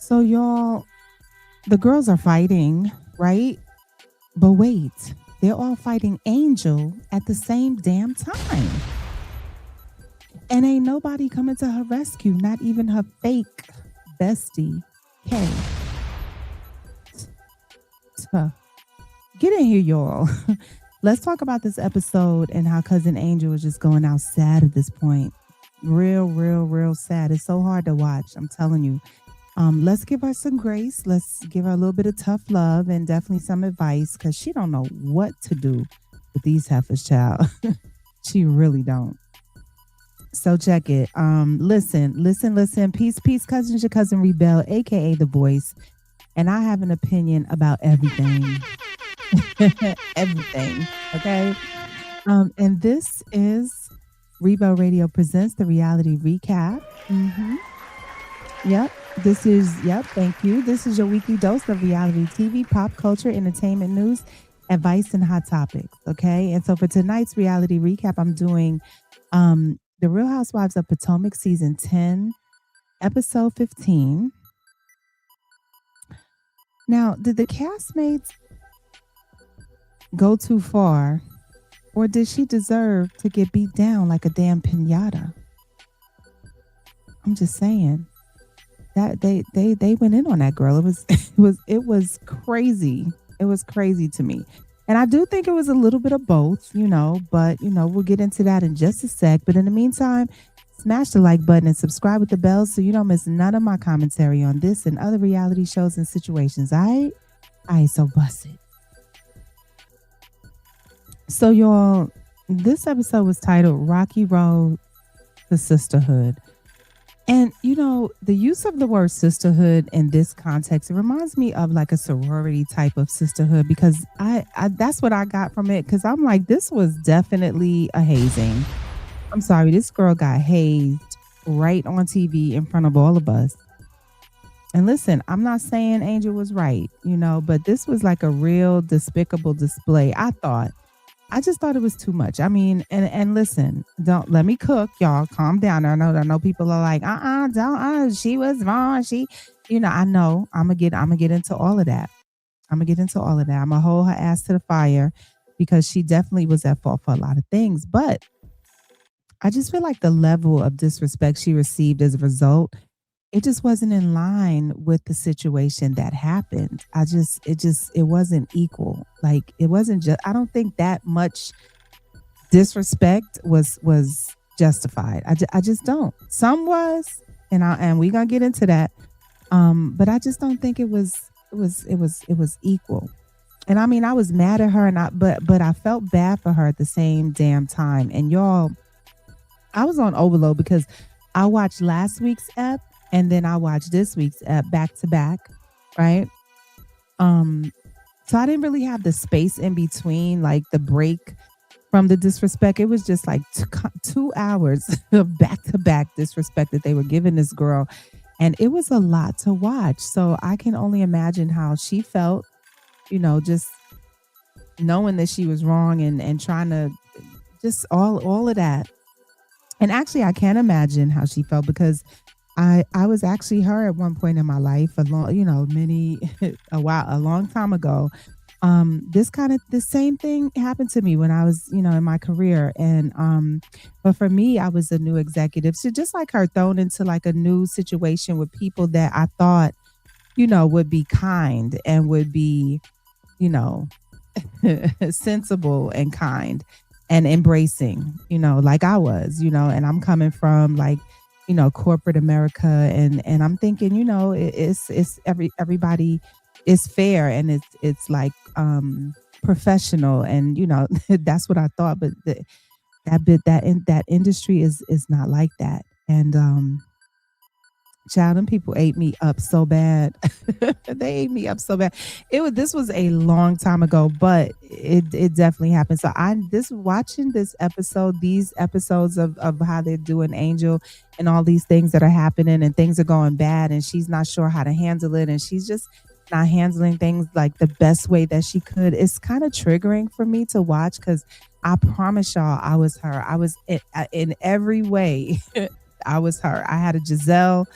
So y'all, the girls are fighting, right? But wait, they're all fighting Angel at the same damn time. And ain't nobody coming to her rescue, not even her fake bestie, Kay. So, get in here, y'all. Let's talk about this episode and how Cousin Angel is just going out sad at this point. Real sad. It's so hard to watch. I'm telling you. Let's give her some grace. Let's give her a little bit of tough love and definitely some advice because she don't know what to do with these heifers, child. She really don't. So check it. Listen. Peace, cousins. Your cousin Reebell, aka the Voice, and I have an opinion about everything. Everything. Okay. And this is Reebell Radio presents the reality recap. Yep. Thank you. This is your weekly dose of reality TV, pop culture, entertainment news, advice, and hot topics. Okay. And so for tonight's reality recap, I'm doing The Real Housewives of Potomac season 10, episode 15. Now, did the castmates go too far, or did she deserve to get beat down like a damn pinata? I'm just saying that they went in on that girl. It was it was crazy. It was crazy to me. And I do think it was a little bit of both, but we'll get into that in just a sec. But in the meantime, smash the like button and subscribe with the bell so you don't miss none of my commentary on this and other reality shows and situations. I so bust it. So y'all, this episode was titled Rocky Road to Sisterhood. And the use of the word sisterhood in this context, it reminds me of like a sorority type of sisterhood because I that's what I got from it because I'm like, this was definitely a hazing. I'm sorry, this girl got hazed right on TV in front of all of us. And listen, I'm not saying Angel was right, but this was like a real despicable display. I just thought it was too much. I mean, and listen, don't let me cook, y'all. Calm down. I know people are like, don't she was wrong. I know. I'm gonna get into all of that. I'm gonna hold her ass to the fire because she definitely was at fault for a lot of things. But I just feel like the level of disrespect she received as a result, it just wasn't in line with the situation that happened. It wasn't equal. Like it wasn't just, I don't think that much disrespect was justified. I just don't. Some was, and we gonna get into that. But I just don't think it was equal. And I mean, I was mad at her, but I felt bad for her at the same damn time. And y'all, I was on overload because I watched last week's ep and then I watched this week's ep back to back, right? Um, so I didn't really have the space in between, like the break from the disrespect. It was just like 2 hours of back to back disrespect that they were giving this girl. And it was a lot to watch. So I can only imagine how she felt, just knowing that she was wrong and trying to just all of that. And actually, I can't imagine how she felt because I was actually her at one point in my life, a long, many a long time ago. The same thing happened to me when I was, in my career. And but for me, I was a new executive. So just like her thrown into like a new situation with people that I thought, would be kind and would be, you know, sensible and kind and embracing, like I was, and I'm coming from like, corporate America and I'm thinking, it's everybody is fair and it's like professional and that's what I thought, but that industry is not like that. And child, them people ate me up so bad. They ate me up so bad. This was a long time ago, but it definitely happened. So watching this episode, these episodes of how they're doing Angel and all these things that are happening and things are going bad and she's not sure how to handle it and she's just not handling things like the best way that she could. It's kind of triggering for me to watch because I promise y'all I was her. I was in every way. I was her. I had a Giselle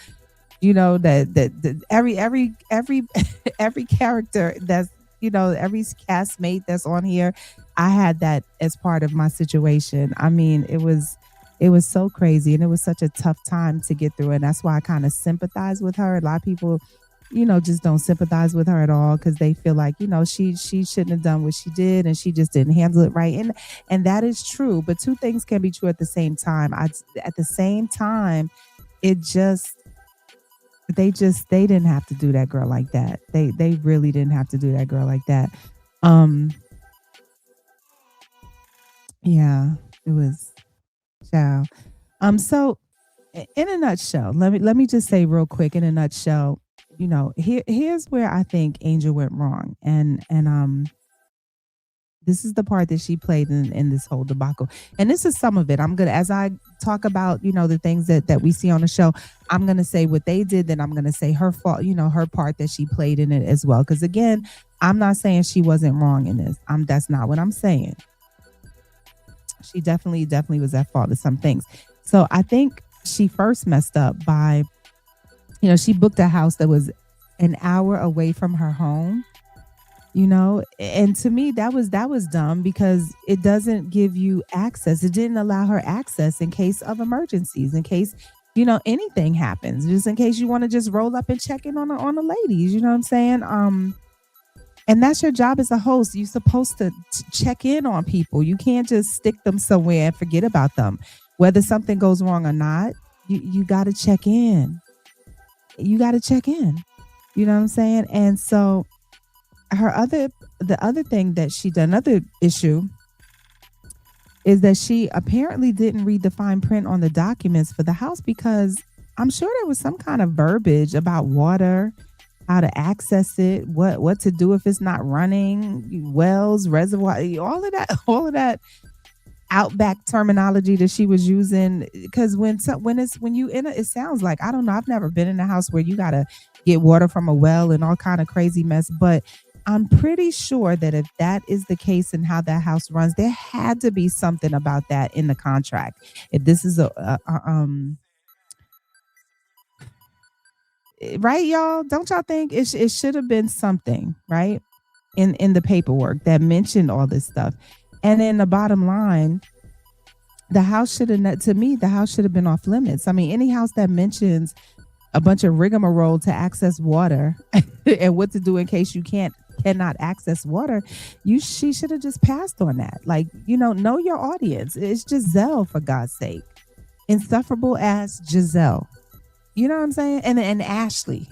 that every every character that's every castmate that's on here, I had that as part of my situation. I mean, it was so crazy, and it was such a tough time to get through, and that's why I kind of sympathize with her. A lot of people just don't sympathize with her at all because they feel like she shouldn't have done what she did, and she just didn't handle it right, and that is true. But two things can be true at the same time. At the same time, it they didn't have to do that girl like that. They really didn't have to do that girl like that. Um, yeah, it was child. So in a nutshell, let me just say real quick in a nutshell, here's where I think Angel went wrong. And this is the part that she played in this whole debacle. And this is some of it. I'm gonna as I talk about, the things that we see on the show, I'm gonna say what they did, then I'm gonna say her fault, her part that she played in it as well. Because again, I'm not saying she wasn't wrong in this. That's not what I'm saying. She definitely was at fault of some things. So I think she first messed up by, she booked a house that was an hour away from her home, and to me that was dumb because it doesn't give you access. It didn't allow her access in case of emergencies, in case anything happens, just in case you want to just roll up and check in on the ladies. You know what I'm saying? And that's your job as a host. You're supposed to check in on people. You can't just stick them somewhere and forget about them. Whether something goes wrong or not, you got to check in. You got to check in. You know what I'm saying? And so the other thing that she done, another issue, is that she apparently didn't read the fine print on the documents for the house because I'm sure there was some kind of verbiage about water, how to access it, what to do if it's not running, wells, reservoir, all of that, all of that outback terminology that she was using. Because when you in it sounds like, I don't know, I've never been in a house where you gotta get water from a well and all kind of crazy mess, but I'm pretty sure that if that is the case and how that house runs, there had to be something about that in the contract. If this is right, y'all, don't y'all think it should have been something, right, in the paperwork that mentioned all this stuff. And then the bottom line, the house should have, to me, the house should have been off limits. I mean, any house that mentions a bunch of rigmarole to access water and what to do in case you cannot access water, she should have just passed on that. Like, know your audience. It's Giselle, for God's sake. Insufferable as Giselle. You know what I'm saying? And Ashley.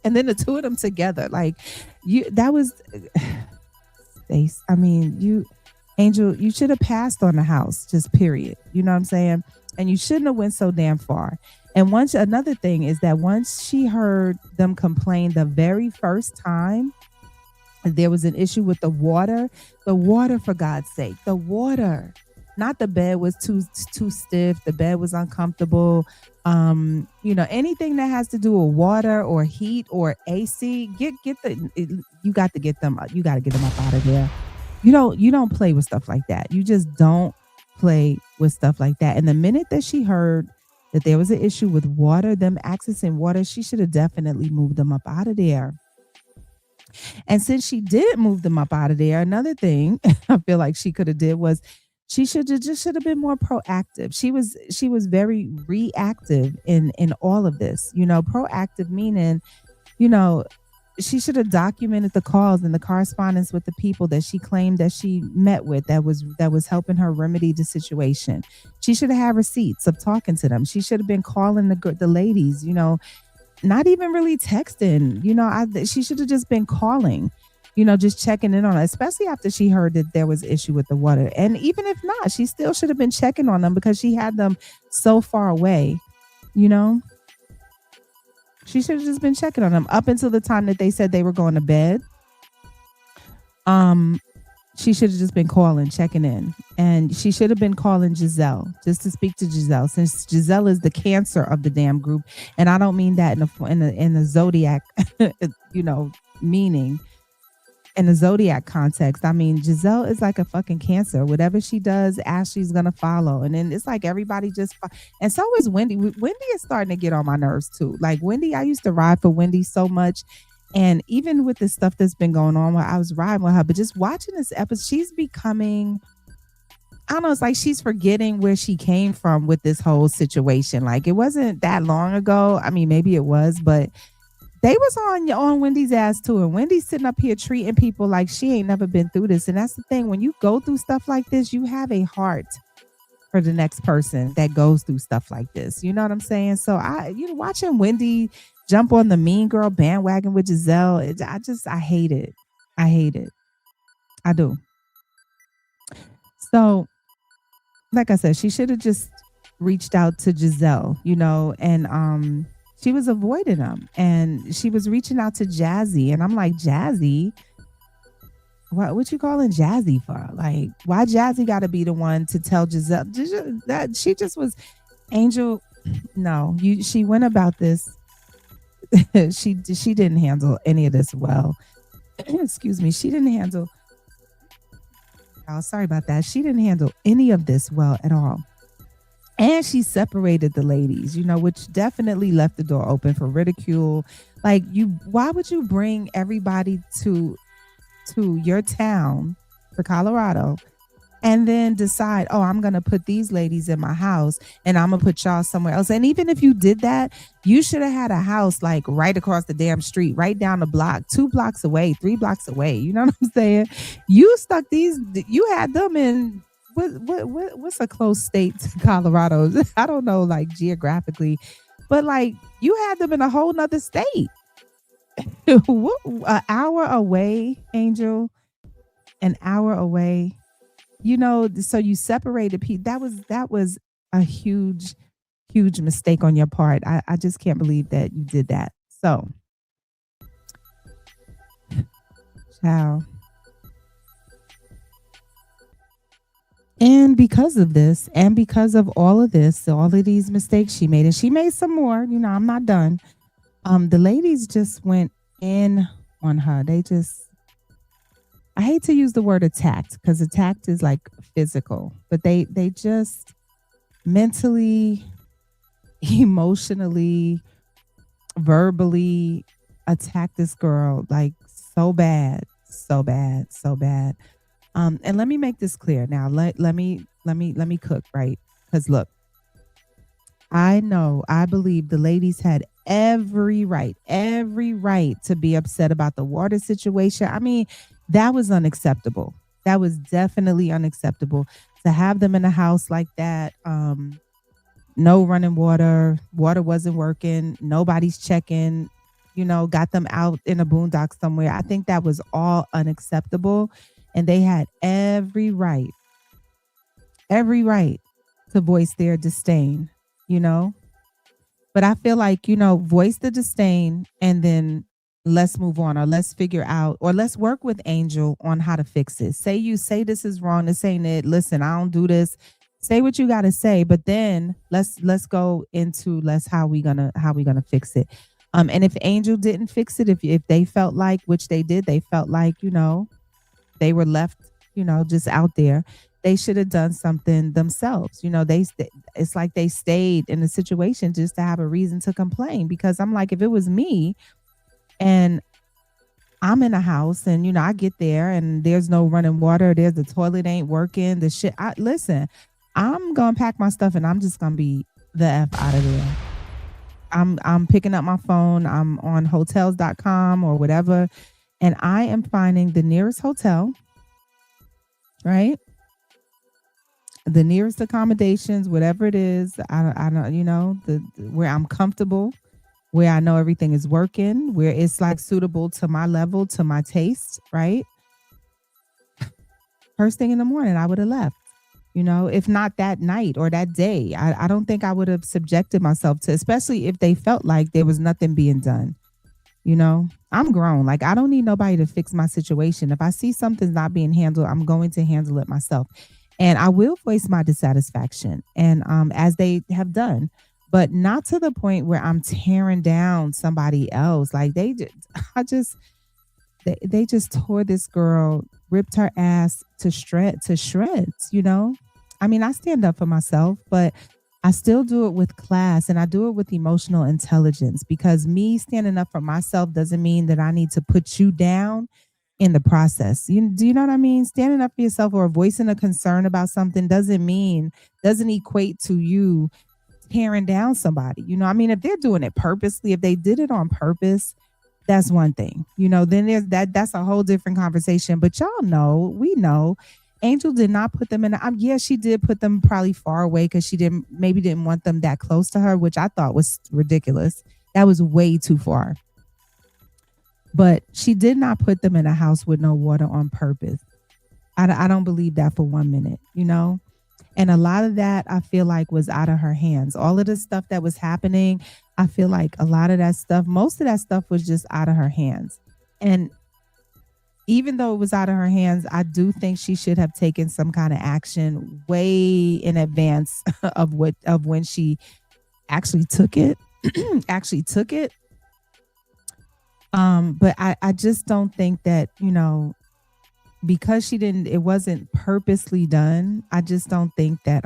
And then the two of them together. Like, that was Stace. I mean, Angel, you should have passed on the house, just period. You know what I'm saying? And you shouldn't have went so damn far. And another thing is that once she heard them complain the very first time, there was an issue with the water, for God's sake, the water, not the bed was too stiff. The bed was uncomfortable. Anything that has to do with water or heat or AC, you got to get them up out of there. You don't play with stuff like that. You just don't play with stuff like that. And the minute that she heard that there was an issue with water, them accessing water, she should have definitely moved them up out of there. And since she did move them up out of there, another thing I feel like she could have did was she should have been more proactive. She was very reactive in all of this. Proactive meaning, you know, she should have documented the calls and the correspondence with the people that she claimed that she met with that was helping her remedy the situation. She should have had receipts of talking to them. She should have been calling the ladies, not even really texting. She should have just been calling, just checking in on her, especially after she heard that there was issue with the water. And even if not, she still should have been checking on them because she had them so far away, you know? She should have just been checking on them up until the time that they said they were going to bed. She should have just been calling, checking in. And she should have been calling Giselle just to speak to Giselle, since Giselle is the cancer of the damn group. And I don't mean that in the zodiac, meaning. in the zodiac context, I mean, Giselle is like a fucking cancer. Whatever she does, Ashley's gonna follow, and then it's like everybody just. And so is Wendy. Wendy is starting to get on my nerves too. Like Wendy, I used to ride for Wendy so much, and even with the stuff that's been going on, where I was riding with her, but just watching this episode, she's becoming. I don't know. It's like she's forgetting where she came from with this whole situation. Like it wasn't that long ago. I mean, maybe it was, but they was on Wendy's ass too, and Wendy's sitting up here treating people like she ain't never been through this. And that's the thing: when you go through stuff like this, you have a heart for the next person that goes through stuff like this. You know what I'm saying? So watching Wendy jump on the mean girl bandwagon with Giselle, I hate it. I hate it. I do. So, like I said, she should have just reached out to Giselle, and she was avoiding him, and she was reaching out to Jazzy, and I'm like, Jazzy, what you calling Jazzy for? Like, why Jazzy got to be the one to tell Giselle that she just was Angel? No, she went about this. she didn't handle any of this well. Excuse me, she didn't handle. Oh, sorry about that. She didn't handle any of this well at all. And she separated the ladies, which definitely left the door open for ridicule. Like why would you bring everybody to your town, to Colorado, and then decide, oh, I'm going to put these ladies in my house and I'm going to put y'all somewhere else. And even if you did that, you should have had a house like right across the damn street, right down the block, 2 blocks away, 3 blocks away. You know what I'm saying? You had them in what's a close state to Colorado? I don't know, like geographically, but like you had them in a whole nother state. An hour away, Angel, an hour away. So you separated people. That was a huge mistake on your part. I just can't believe that you did that. So, ciao. And because of this, and because of all of this, all of these mistakes she made, and she made some more, I'm not done. The ladies just went in on her. I hate to use the word attacked, because attacked is like physical, but they just mentally, emotionally, verbally attacked this girl like so bad, so bad, so bad. And let me make this clear now. Let me cook, right? Because look, I believe the ladies had every right to be upset about the water situation. I mean, that was unacceptable. That was definitely unacceptable to have them in a house like that. No running water wasn't working. Nobody's checking, got them out in a boondock somewhere. I think that was all unacceptable. And they had every right to voice their disdain, But I feel like, voice the disdain and then let's move on, or let's figure out, or let's work with Angel on how to fix it. Say this is wrong, this ain't it. Listen, I don't do this. Say what you got to say, but then let's go into how we gonna fix it. And if Angel didn't fix it, if they felt like, which they did, they felt like, they were left, just out there. They should have done something themselves. It's like they stayed in the situation just to have a reason to complain. Because I'm like, if it was me and I'm in a house and, I get there and there's no running water, the toilet ain't working, listen, I'm going to pack my stuff and I'm just going to be the F out of there. I'm picking up my phone. I'm on hotels.com or whatever. And I am finding the nearest hotel, right? The nearest accommodations, whatever it is, I don't, where I'm comfortable, where I know everything is working, where it's like suitable to my level, to my taste, right? First thing in the morning, I would have left, if not that night or that day. I don't think I would have subjected myself to, especially if they felt like there was nothing being done. I'm grown. Like, I don't need nobody to fix my situation. If I see something's not being handled, I'm going to handle it myself. And I will voice my dissatisfaction, and as they have done, but not to the point where I'm tearing down somebody else. Like They just tore this girl, ripped her ass to shreds, you know? I mean, I stand up for myself, but I still do it with class and I do it with emotional intelligence because me standing up for myself doesn't mean that I need to put you down in the process. Do you know what I mean? Standing up for yourself or voicing a concern about something doesn't equate to you tearing down somebody. You know, I mean, if they're doing it purposely, if they did it on purpose, that's one thing. You know, then there's that's a whole different conversation. But y'all know, we know, Angel did not put them in. Yeah, she did put them probably far away because she didn't want them that close to her, which I thought was ridiculous. That was way too far. But she did not put them in a house with no water on purpose. I don't believe that for 1 minute, you know? And a lot of that I feel like was out of her hands. All of the stuff that was happening, I feel like a lot of that stuff, most of that stuff was just out of her hands. And even though it was out of her hands, I do think she should have taken some kind of action way in advance of when she actually took it. actually took it. But I just don't think that, you know, because it wasn't purposely done. I just don't think that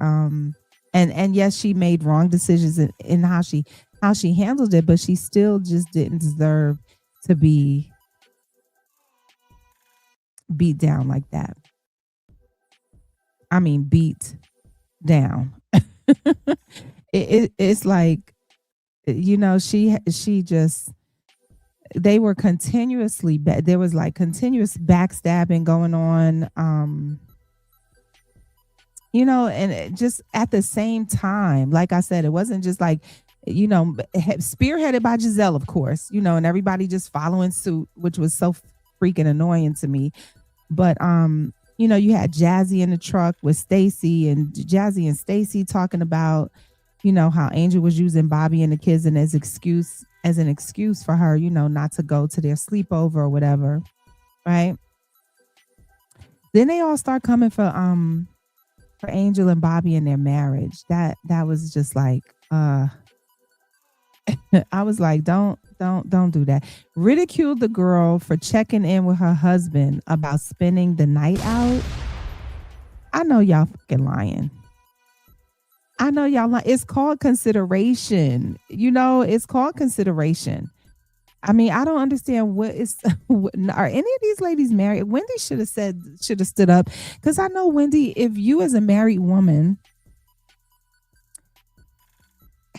and yes, she made wrong decisions in how she handled it, but she still just didn't deserve to be beat down like that. I mean, beat down. It's like, you know, she just they were continuously there was like continuous backstabbing going on, you know, and just at the same time, like I said, it wasn't just like, you know, spearheaded by Giselle, of course, you know, and everybody just following suit, which was so freaking annoying to me. But you know, you had Jazzy in the truck with Stacy, and Jazzy and Stacy talking about, you know, how Angel was using Bobby and the kids and as an excuse for her, you know, not to go to their sleepover or whatever, right? Then they all start coming for Angel and Bobby in their marriage. That was just like I was like, don't do that. Ridicule the girl for checking in with her husband about spending the night out. I know y'all fucking lying. I know y'all lying. It's called consideration. You know, it's called consideration. I mean, I don't understand what is. Are any of these ladies married? Wendy should have stood up, because I know, Wendy, if you as a married woman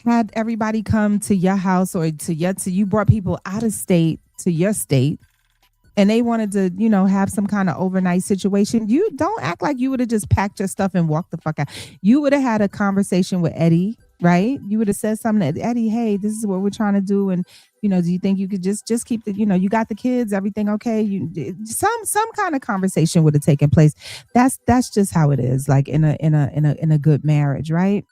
had everybody come to your house or to you brought people out of state to your state, and they wanted to, you know, have some kind of overnight situation, you don't act like you would have just packed your stuff and walked the fuck out. You would have had a conversation with Eddie, right? You would have said something to Eddie, hey, this is what we're trying to do, and you know, do you think you could just keep the, you know, you got the kids, everything okay? Some kind of conversation would have taken place. That's just how it is, like in a good marriage, right?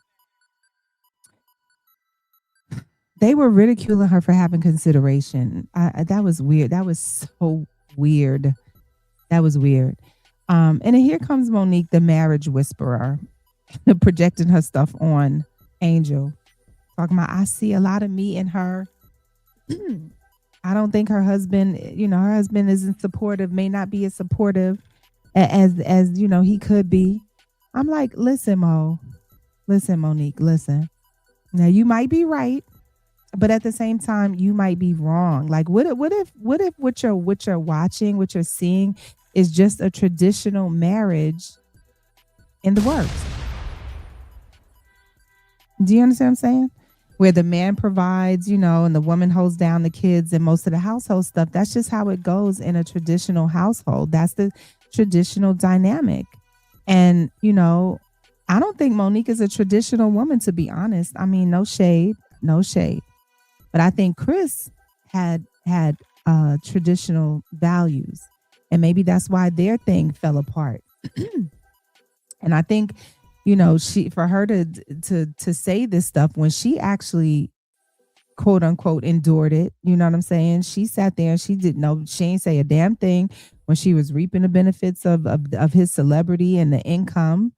They were ridiculing her for having consideration. That was weird. That was so weird. That was weird. And then here comes Monique, the marriage whisperer, projecting her stuff on Angel, talking about, I see a lot of me in her. I don't think her husband, you know, her husband isn't supportive, may not be as supportive as you know he could be. I'm like, listen, Monique, listen. Now you might be right, but at the same time, you might be wrong. Like, what if what you're watching, what you're seeing, is just a traditional marriage in the works? Do you understand what I'm saying? Where the man provides, you know, and the woman holds down the kids and most of the household stuff. That's just how it goes in a traditional household. That's the traditional dynamic. And, you know, I don't think Monique is a traditional woman, to be honest. I mean, no shade, no shade. But I think Chris had traditional values, and maybe that's why their thing fell apart. And I think, you know, for her to say this stuff when she actually, quote unquote, endured it. You know what I'm saying? She sat there and she didn't know. She ain't say a damn thing when she was reaping the benefits of his celebrity and the income.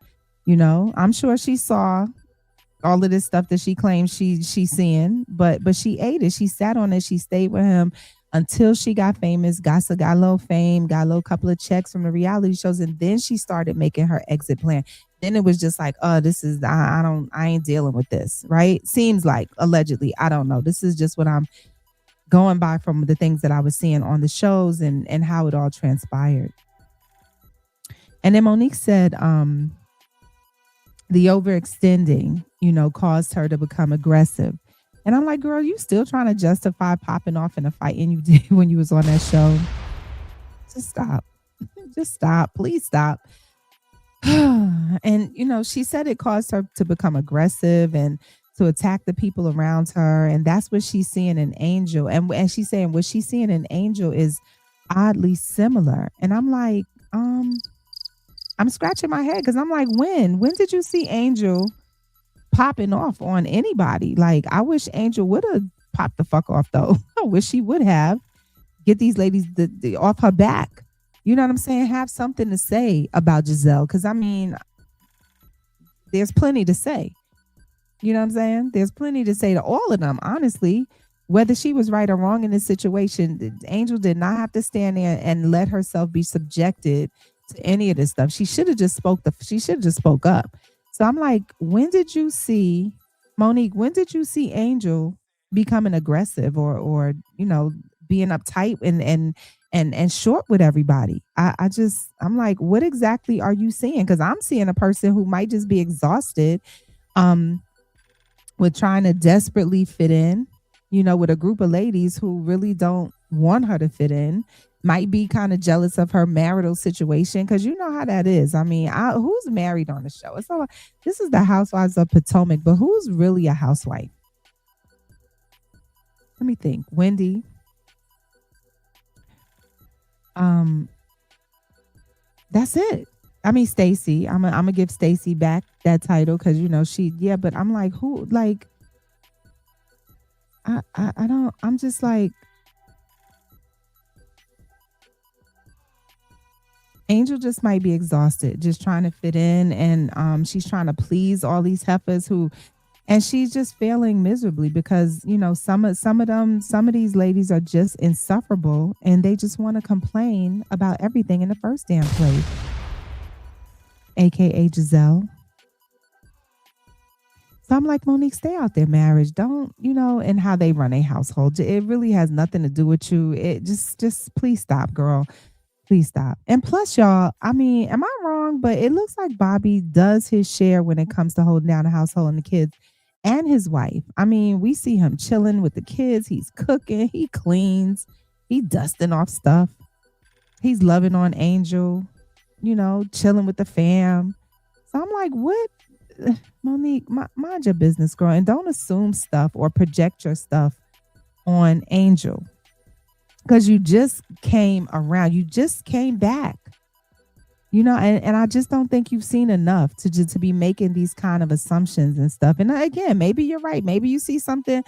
You know, I'm sure she saw all of this stuff that she claims she's seeing, but she ate it. She sat on it. She stayed with him until she got famous, got a little fame, got a little couple of checks from the reality shows, and then she started making her exit plan. Then it was just like, oh, this is I ain't dealing with this, right? Seems like allegedly, I don't know. This is just what I'm going by from the things that I was seeing on the shows and how it all transpired. And then Monique said, the overextending, caused her to become aggressive. And I'm like, girl, you still trying to justify popping off in a fight and you did when you was on that show? Just stop. Just stop. Please stop. And she said it caused her to become aggressive and to attack the people around her, and that's what she's seeing in Angel. And she's saying what she's seeing in Angel is oddly similar. And I'm like, I'm scratching my head because I'm like, when did you see Angel popping off on anybody? Like, I wish Angel would have popped the fuck off though. I wish she would have get these ladies off her back. You know what I'm saying? Have something to say about Giselle. Because, I mean, there's plenty to say. You know what I'm saying? There's plenty to say to all of them, honestly. Whether she was right or wrong in this situation, Angel did not have to stand there and let herself be subjected to any of this stuff. She should have just spoke up. So I'm like, when did you see, Monique, when did you see Angel becoming aggressive or being uptight and short with everybody? I'm like, what exactly are you seeing? Because I'm seeing a person who might just be exhausted with trying to desperately fit in, with a group of ladies who really don't want her to fit in, might be kind of jealous of her marital situation. Because you know how that is. I mean, who's married on the show? It's all, this is the Housewives of Potomac, but who's really a housewife? Let me think. Wendy. That's it. I mean, Stacey. I'm gonna give Stacey back that title because but I'm like, who? Like, I don't. I'm just like, Angel just might be exhausted, just trying to fit in, and she's trying to please all these heifers and she's just failing miserably because some of these ladies are just insufferable and they just want to complain about everything in the first damn place, aka Giselle. So I'm like, Monique, stay out their marriage. Don't, and how they run a household. It really has nothing to do with you. It just please stop, girl. Please stop. And plus, y'all, I mean, am I wrong? But it looks like Bobby does his share when it comes to holding down the household and the kids and his wife. I mean, we see him chilling with the kids. He's cooking. He cleans. He dusting off stuff. He's loving on Angel, chilling with the fam. So I'm like, what? Monique, mind your business, girl. And don't assume stuff or project your stuff on Angel. Because you just came around. You just came back. And I just don't think you've seen enough to be making these kind of assumptions and stuff. And again, maybe you're right. Maybe you see something.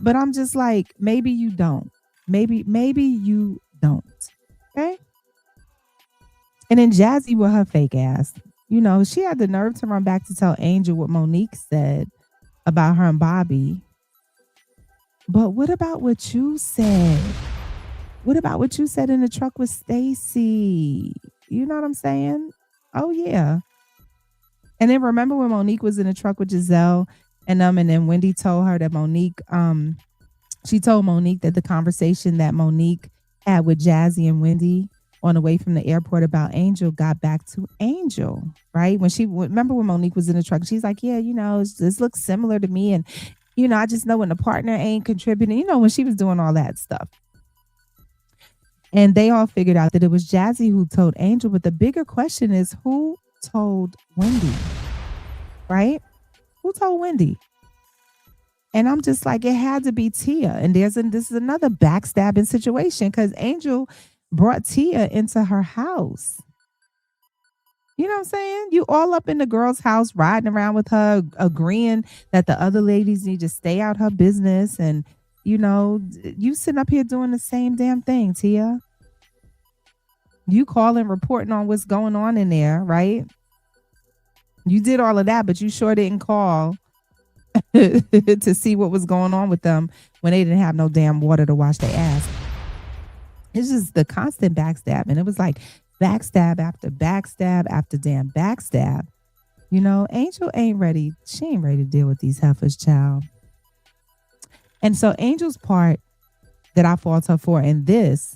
But I'm just like, maybe you don't. Maybe you don't. Okay? And then Jazzy with her fake ass. She had the nerve to run back to tell Angel what Monique said about her and Bobby. But what about what you said? What about what you said in the truck with Stacey? You know what I'm saying? Oh, yeah. And then remember when Monique was in the truck with Giselle and then Wendy told her that she told Monique that the conversation that Monique had with Jazzy and Wendy on the way from the airport about Angel got back to Angel, right? Remember when Monique was in the truck, she's like, yeah, this looks similar to me. And, I just know when the partner ain't contributing, when she was doing all that stuff. And they all figured out that it was Jazzy who told Angel. But the bigger question is, who told Wendy? Right? Who told Wendy? And I'm just like, it had to be Tia. And this is another backstabbing situation because Angel brought Tia into her house. You know what I'm saying? You all up in the girl's house, riding around with her, agreeing that the other ladies need to stay out her business. And you sitting up here doing the same damn thing, Tia. You calling, reporting on what's going on in there, right? You did all of that, but you sure didn't call to see what was going on with them when they didn't have no damn water to wash their ass. It's just the constant backstab. And it was like backstab after backstab after damn backstab. You know, Angel ain't ready. She ain't ready to deal with these heifers, child. And so Angel's part that I fault her for in this,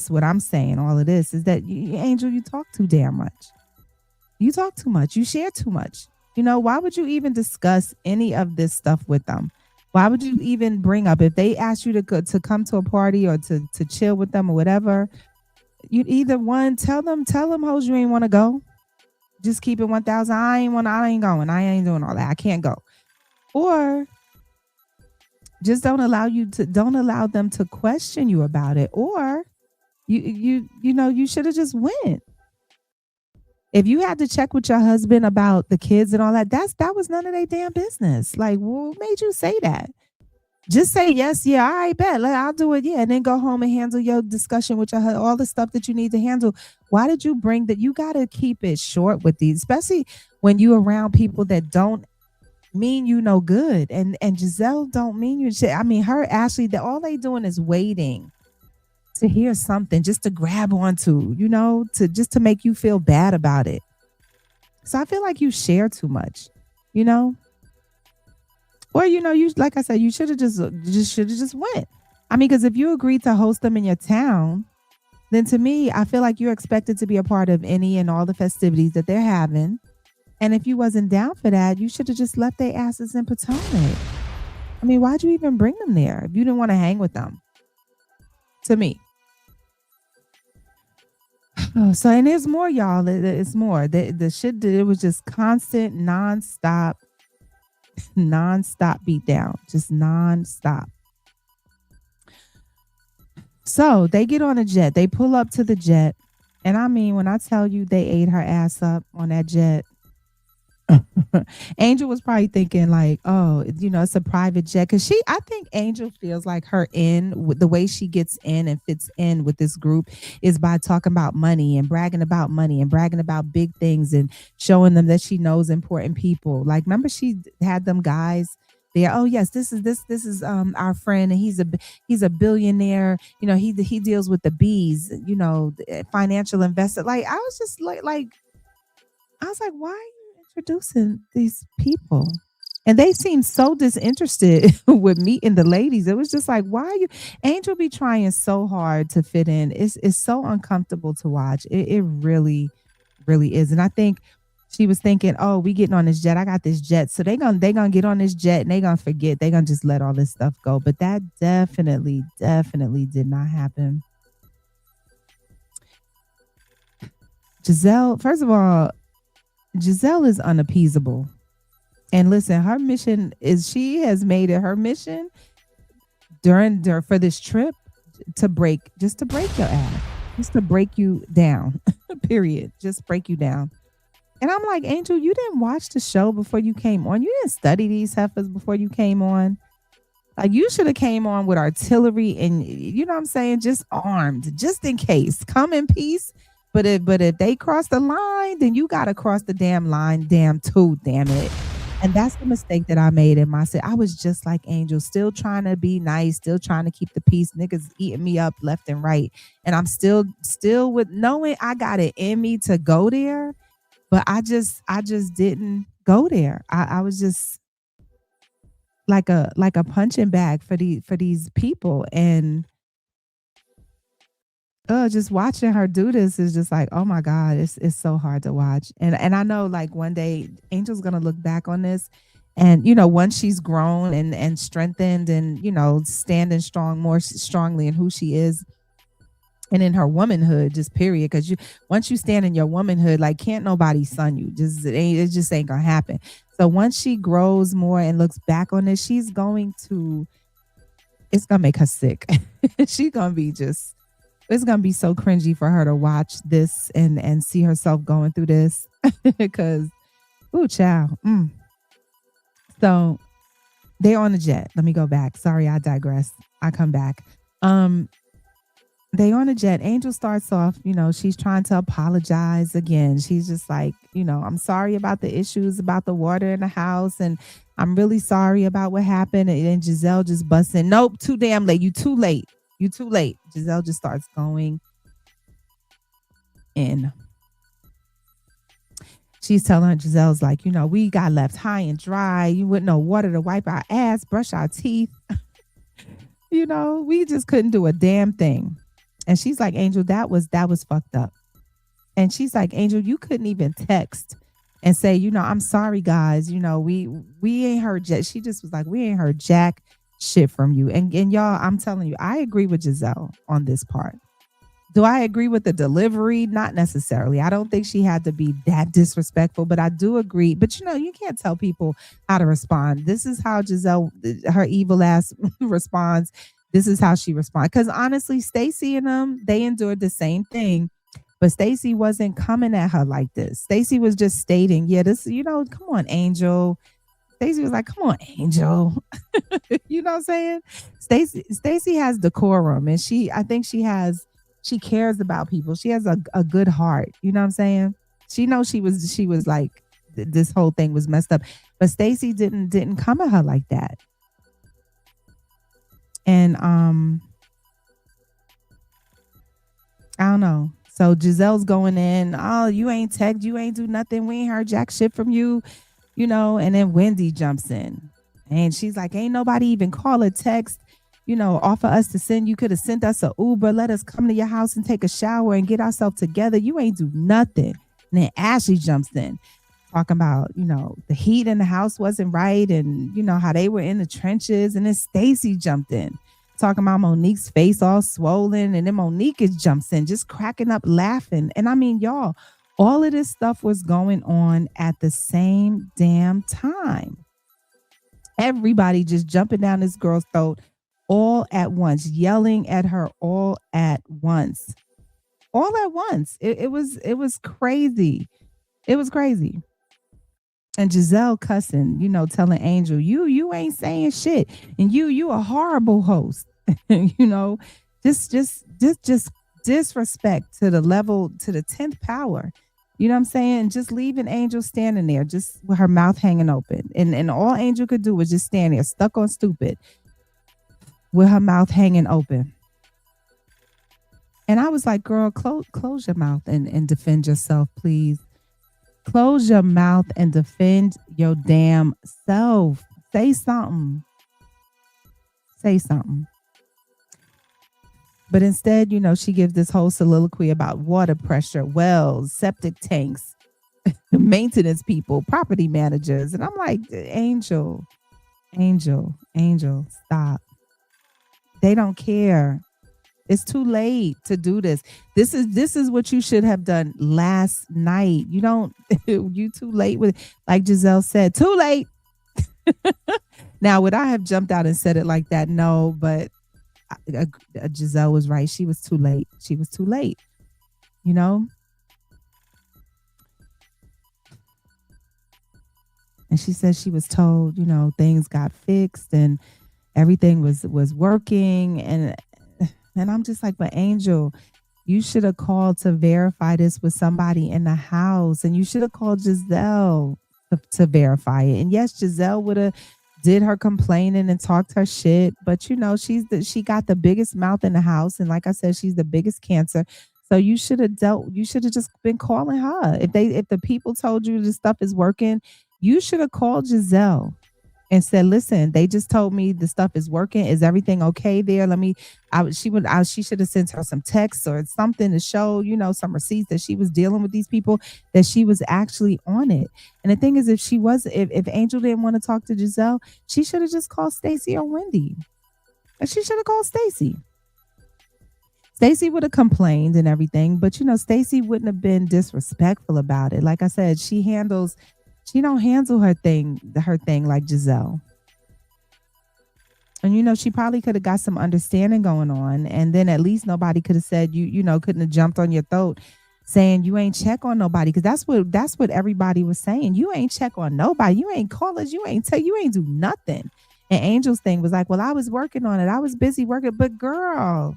what I'm saying, all of this is that Angel, you talk too damn much. You talk too much. You share too much. You know, why would you even discuss any of this stuff with them? Why would you even bring up if they ask you to to come to a party or to chill with them or whatever? You either one tell them hoes you ain't want to go. Just keep it 1,000. I ain't going. I ain't doing all that. I can't go. Or just don't allow them to question you about it. Or you should have just went. If you had to check with your husband about the kids and all that, that was none of their damn business. Like, what made you say that? Just say yes, yeah, all right, bet, I'll do it, yeah, and then go home and handle your discussion with your all the stuff that you need to handle. Why did you bring that? You got to keep it short with these, especially when you around people that don't mean you no good. And Giselle don't mean you shit. I mean, her Ashley, that all they doing is waiting to hear something just to grab onto, to just to make you feel bad about it. So I feel like you share too much, you know? Or you like I said, you should have just went. I mean, because if you agreed to host them in your town, then to me, I feel like you're expected to be a part of any and all the festivities that they're having. And if you wasn't down for that, you should have just left their asses in Potomac. I mean, why'd you even bring them there if you didn't want to hang with them? To me. Oh, so and there's more, y'all. It's more. The shit. It was just constant, nonstop beat down, just nonstop. So they get on a jet. They pull up to the jet, and I mean, when I tell you they ate her ass up on that jet, Angel was probably thinking like, oh, it's a private jet. Cause I think Angel feels like her with the way she gets in and fits in with this group is by talking about money and bragging about big things and showing them that she knows important people. Like, remember she had them guys there. Oh yes, this is our friend, and he's a billionaire. He deals with the bees. The financial investor. Like I was just like I was like, why are you introducing these people? And they seem so disinterested with meeting the ladies. It was just like, why are you? Angel be trying so hard to fit in. It's so uncomfortable to watch. It really, really is. And I think she was thinking, oh, we getting on this jet. I got this jet. So they gonna get on this jet and they gonna forget. They gonna just let all this stuff go. But that definitely, definitely did not happen. Giselle, first of all, Giselle is unappeasable. And listen, her mission is she has made it her mission for this trip just to break your ass, just to break you down. Period. Just break you down. And I'm like, Angel, you didn't watch the show before you came on. You didn't study these heifers before you came on. Like you should have came on with artillery and you know what I'm saying, just armed, just in case. Come in peace. But if they cross the line, then you gotta cross the damn line, damn too, damn it. And that's the mistake that I made in my set. I was just like Angel, still trying to be nice, still trying to keep the peace. Niggas eating me up left and right. And I'm still with knowing I got it in me to go there, but I just didn't go there. I was just like a punching bag for these people. And just watching her do this is just like, oh my God, it's so hard to watch. And I know like one day Angel's gonna look back on this and once she's grown and strengthened and standing strong more strongly in who she is and in her womanhood, just period. Because once you stand in your womanhood, like can't nobody son you. It just ain't gonna happen. So once she grows more and looks back on this, it's gonna make her sick. She's gonna be just it's gonna be so cringy for her to watch this and see herself going through this because ooh child. So they on the jet. Let me go back. Sorry, I digress. I come back. They on a jet. Angel starts off, she's trying to apologize again. She's just like, I'm sorry about the issues about the water in the house, and I'm really sorry about what happened. And Giselle just busts in, nope, too damn late. You too late. You too late. Giselle just starts going in. She's telling her, Giselle's like, we got left high and dry. You wouldn't know water to wipe our ass, brush our teeth. We just couldn't do a damn thing. And she's like, Angel, that was fucked up. And she's like, Angel, you couldn't even text and say, I'm sorry, guys. We ain't heard jack. She just was like, we ain't heard jack shit from you. And y'all, I'm telling you, I agree with Giselle on this part. Do I agree with the delivery? Not necessarily. I don't think she had to be that disrespectful, but I do agree. But you can't tell people how to respond. This is how Giselle, her evil ass responds. This is how she responds. Because honestly, Stacey and them, they endured the same thing. But Stacey wasn't coming at her like this. Stacey was just stating, yeah, this, come on, Angel. Stacey was like, come on, Angel. You know what I'm saying? Stacey has decorum, and I think she cares about people. She has a good heart. You know what I'm saying? She knows she was like, this whole thing was messed up. But Stacey didn't come at her like that. And I don't know. So Giselle's going in, oh, you ain't text, you ain't do nothing. We ain't heard jack shit from you, and then Wendy jumps in. And she's like, ain't nobody even call a text, offer us to send. You could have sent us a Uber, let us come to your house and take a shower and get ourselves together. You ain't do nothing. And then Ashley jumps in, talking about, the heat in the house wasn't right and, how they were in the trenches. And then Stacey jumped in, talking about Monique's face all swollen. And then Monique jumps in, just cracking up, laughing. And I mean, y'all, all of this stuff was going on at the same damn time. Everybody just jumping down this girl's throat all at once, yelling at her all at once. All at once. It was crazy. It was crazy. And Giselle cussing, telling Angel, you ain't saying shit. And you a horrible host. Just disrespect to the level, to the 10th power. You know what I'm saying? Just leaving Angel standing there, just with her mouth hanging open. And all Angel could do was just stand there, stuck on stupid, with her mouth hanging open. And I was like, girl, close your mouth and defend yourself, please. Close your mouth and defend your damn self. Say something. Say something. But instead, she gives this whole soliloquy about water pressure, wells, septic tanks, maintenance people, property managers. And I'm like, Angel, stop. They don't care. It's too late to do this. This is what you should have done last night. You too late with, like Giselle said, too late. Now, would I have jumped out and said it like that? No, but Giselle was right. She was too late. She was too late. And she said she was told, things got fixed and everything was working. And I'm just like, but Angel, you should have called to verify this with somebody in the house. And you should have called Giselle to verify it. And yes, Giselle would have did her complaining and talked her shit. But, she got the biggest mouth in the house. And like I said, she's the biggest cancer. So you should have just been calling her. If the people told you this stuff is working, you should have called Giselle and said, listen, they just told me the stuff is working. Is everything okay there? She should have sent her some texts or something to show, some receipts that she was dealing with these people, that she was actually on it. And the thing is, if Angel didn't want to talk to Giselle, she should have just called Stacey or Wendy. And she should have called Stacey. Stacey would have complained and everything, but Stacey wouldn't have been disrespectful about it. Like I said, she don't handle her thing like Giselle. And she probably could have got some understanding going on, and then at least nobody could have said couldn't have jumped on your throat saying you ain't check on nobody, because that's what everybody was saying. You ain't check on nobody. You ain't call us. You ain't do nothing. And Angel's thing was like, well, I was working on it. I was busy working, but girl.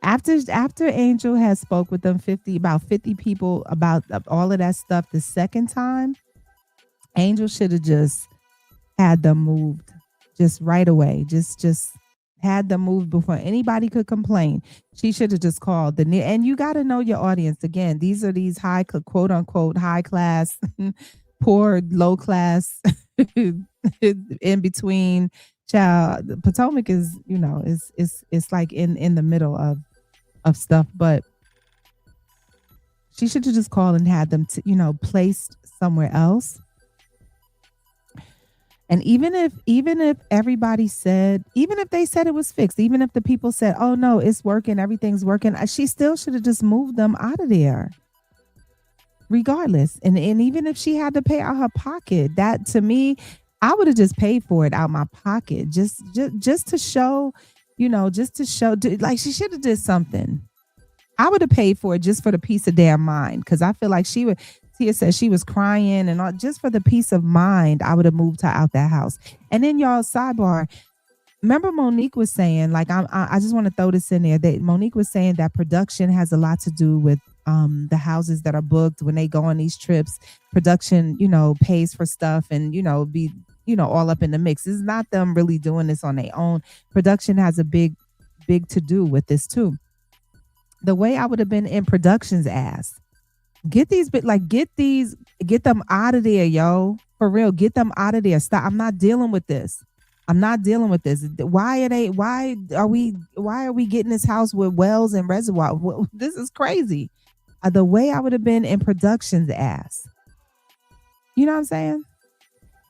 After Angel has spoke with them about 50 people about all of that stuff the second time, Angel should have just had them moved just right away. Just had them moved before anybody could complain. She should have just called and you got to know your audience. Again, these are these quote unquote high class, poor, low class, in between. Child, Potomac is, it's like in the middle of stuff, but she should have just called and had them, placed somewhere else. And even if everybody said, even if they said it was fixed, even if the people said, "Oh no, it's working, everything's working," she still should have just moved them out of there, regardless. And even if she had to pay out her pocket, that to me, I would have just paid for it out my pocket, just to show, just to show, like she should have did something. I would have paid for it just for the peace of damn mind, because I feel like she would. Tia said she was crying and all, just for the peace of mind, I would have moved her out that house. And then y'all sidebar. Remember Monique was saying, like I just want to throw this in there, that Monique was saying that production has a lot to do with the houses that are booked when they go on these trips. Production, pays for stuff and be all up in the mix. It's not them really doing this on their own. Production has a big to do with this too. The way I would have been in production's ass. Get these, but like get them out of there, yo. For real, get them out of there. Stop. I'm not dealing with this. I'm not dealing with this. Why are we getting this house with wells and reservoir? This is crazy. The way I would have been in production's ass. You know what I'm saying?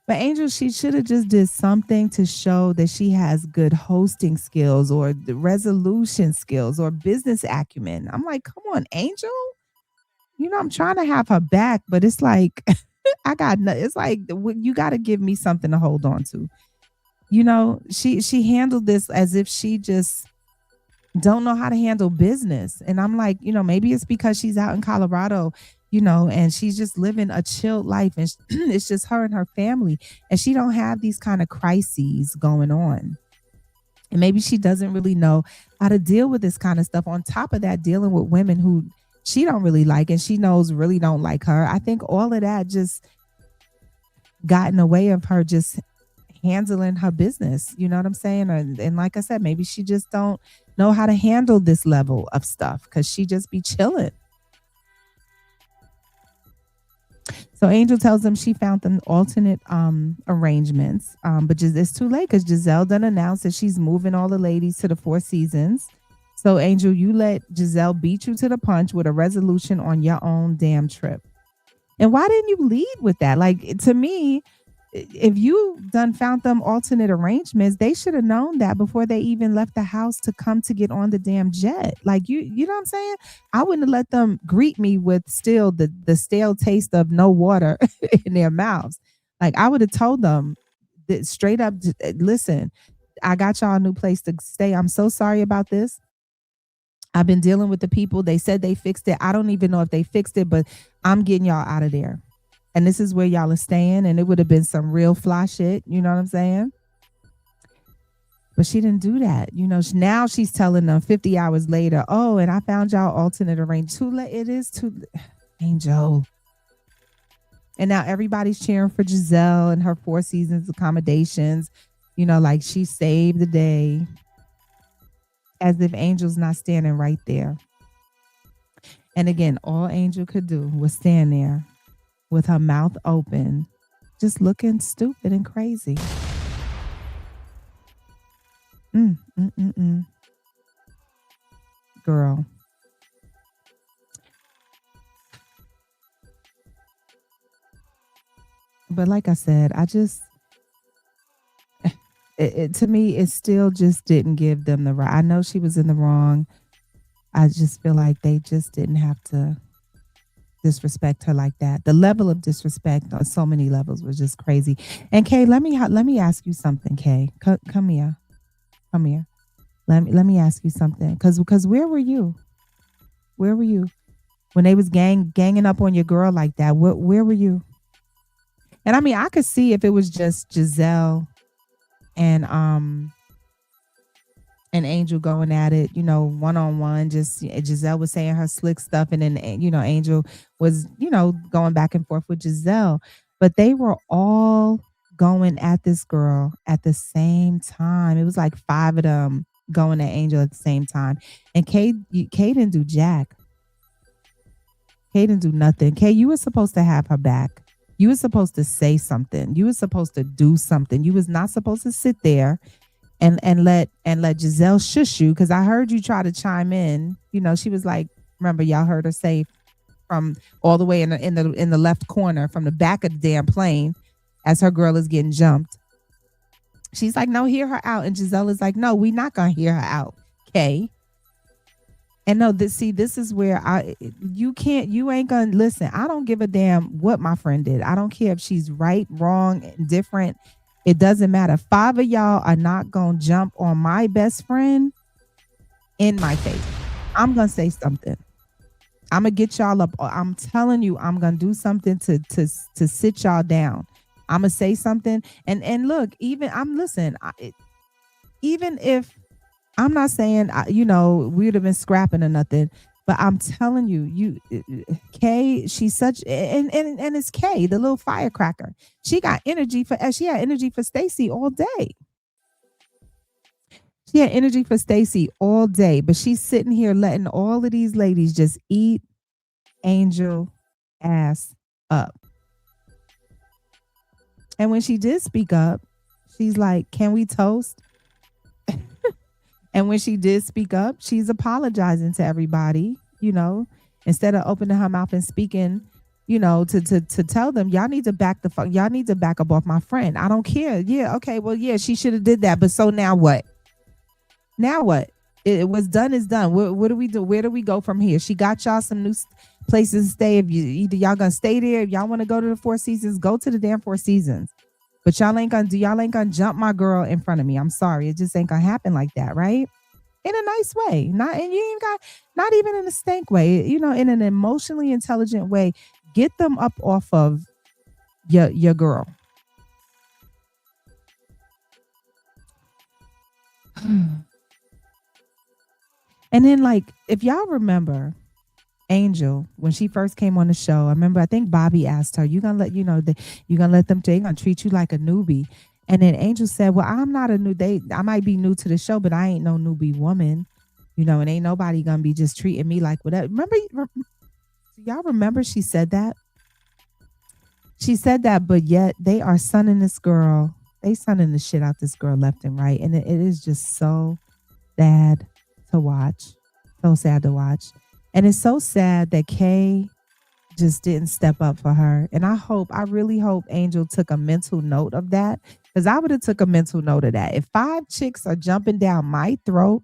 But Angel, she should have just did something to show that she has good hosting skills or the resolution skills or business acumen. I'm like, come on, Angel. I'm trying to have her back, but it's like it's like you got to give me something to hold on to. She handled this as if she just don't know how to handle business. And I'm like, maybe it's because she's out in Colorado, and she's just living a chilled life, and it's just her and her family, and she don't have these kind of crises going on. And maybe she doesn't really know how to deal with this kind of stuff. On top of that, dealing with women who she don't really like and she knows really don't like her. I think all of that just got in the way of her just handling her business. You know what I'm saying? And like I said, maybe she just don't know how to handle this level of stuff because she just be chilling. So Angel tells them she found them alternate arrangements, but it's too late because Giselle done announced that she's moving all the ladies to the Four Seasons. So Angel, you let Giselle beat you to the punch with a resolution on your own damn trip. And why didn't you lead with that? Like, to me, if you done found them alternate arrangements, they should have known that before they even left the house to come to get on the damn jet. Like, you know what I'm saying? I wouldn't have let them greet me with still the stale taste of no water in their mouths. Like, I would have told them that straight up, listen, I got y'all a new place to stay. I'm so sorry about this. I've been dealing with the people. They said they fixed it. I don't even know if they fixed it, but I'm getting y'all out of there. And this is where y'all are staying. And it would have been some real fly shit. You know what I'm saying? But she didn't do that. Now she's telling them 50 hours later, oh, and I found y'all alternate arrangement. Too late. It is too Angel. And now everybody's cheering for Giselle and her Four Seasons accommodations. Like she saved the day. As if Angel's not standing right there. And again, all Angel could do was stand there with her mouth open, just looking stupid and crazy. Girl. But like I said, to me, it still just didn't give them the right. I know she was in the wrong. I just feel like they just didn't have to disrespect her like that. The level of disrespect on so many levels was just crazy. And Kay, let me ask you something. Kay, come here. Let me ask you something. Because where were you? Where were you when they was ganging up on your girl like that? Where were you? And I mean, I could see if it was just Giselle and Angel going at it, one-on-one. Just Giselle was saying her slick stuff, and then Angel was, going back and forth with Giselle. But they were all going at this girl at the same time. It was like five of them going at Angel at the same time. And Kay didn't do jack. Kay didn't do nothing. Kay, you were supposed to have her back. You were supposed to say something. You were supposed to do something. You was not supposed to sit there and let Giselle shush you, because I heard you try to chime in. You know, she was like, remember, y'all heard her say from all the way in the left corner from the back of the damn plane as her girl is getting jumped. She's like, no, hear her out. And Giselle is like, no, we not gonna hear her out. Okay. And no, this is where you ain't gonna listen. I don't give a damn what my friend did. I don't care if she's right, wrong, indifferent. It doesn't matter. Five of y'all are not gonna jump on my best friend in my face. I'm gonna say something. I'm gonna get y'all up. I'm telling you, I'm gonna do something to sit y'all down. I'm gonna say something. And look, even if I'm not saying we would have been scrapping or nothing, but I'm telling you, Kay, she's such and it's Kay, the little firecracker. She had energy for Stacy all day. She had energy for Stacy all day, but she's sitting here letting all of these ladies just eat Angel ass up. And when she did speak up, she's like, "Can we toast?" And when she did speak up, she's apologizing to everybody, instead of opening her mouth and speaking, to tell them, y'all need to y'all need to back up off my friend. I don't care. Yeah, okay, well, yeah, she should have did that. But so now what? Now what? It was done is done. What do we do? Where do we go from here? She got y'all some new places to stay. If y'all gonna stay there, if y'all want to go to the Four Seasons, go to the damn Four Seasons. But y'all ain't gonna jump my girl in front of me. I'm sorry. It just ain't gonna happen like that, right? In a nice way. Not even in a stank way, in an emotionally intelligent way. Get them up off of your girl. And then, like, if y'all remember Angel, when she first came on the show, I think Bobby asked her, you gonna let you gonna let them they gonna treat you like a newbie. And then Angel said, well, I'm not a I might be new to the show, but I ain't no newbie woman, and ain't nobody gonna be just treating me like whatever. Y'all remember she said that? She said that, but yet they are sunning this girl. They sunning the shit out this girl left and right. And it is just so sad to watch. So sad to watch. And it's so sad that Kay just didn't step up for her. And I really hope Angel took a mental note of that, because I would have took a mental note of that. If five chicks are jumping down my throat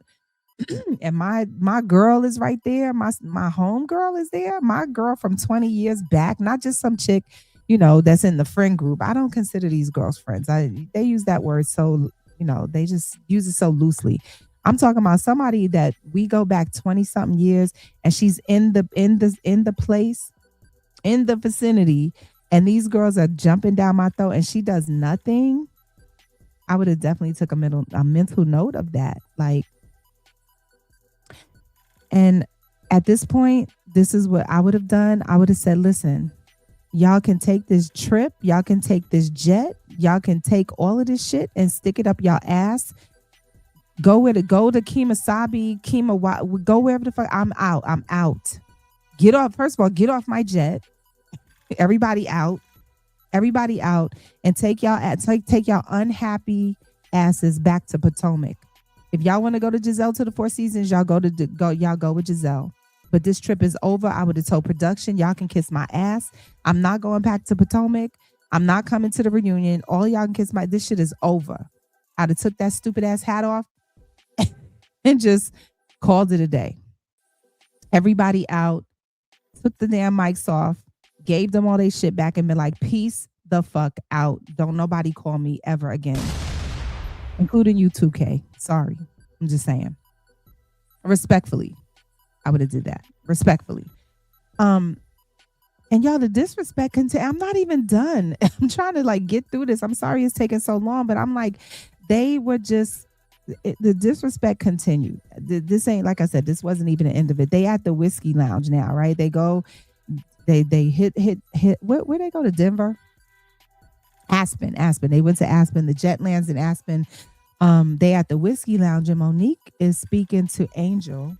and my girl is right there, my home girl is there, my girl from 20 years back, not just some chick, that's in the friend group. I don't consider these girls friends. They use that word so, they just use it so loosely. I'm talking about somebody that we go back 20 something years and she's in the place, in the vicinity, and these girls are jumping down my throat and she does nothing. I would have definitely took a mental note of that. Like, and at this point, this is what I would have done. I would have said, listen, y'all can take this trip, y'all can take this jet, y'all can take all of this shit and stick it up y'all ass. Go to Kemosabe, go wherever the fuck. I'm out. Get off. First of all, get off my jet. Everybody out, and take y'all unhappy asses back to Potomac. If y'all want to go to Giselle to the Four Seasons, y'all go with Giselle. But this trip is over. I would have told production, y'all can kiss my ass. I'm not going back to Potomac. I'm not coming to the reunion. All y'all can kiss this shit is over. I'd have took that stupid ass hat off and just called it a day. Everybody out, took the damn mics off, gave them all their shit back, and been like, peace the fuck out. Don't nobody call me ever again. Including you 2K. Sorry. I'm just saying. Respectfully. I would have did that. Respectfully. And y'all, the disrespect I'm not even done. I'm trying to get through this. I'm sorry it's taking so long, but I'm like, they were just the disrespect continued. This ain't, like I said, this wasn't even the end of it. They at the Whiskey Lounge now, right? They go, they hit where they go to Denver? Aspen. They went to Aspen. The jet lands in Aspen. They at the whiskey lounge, and Monique is speaking to Angel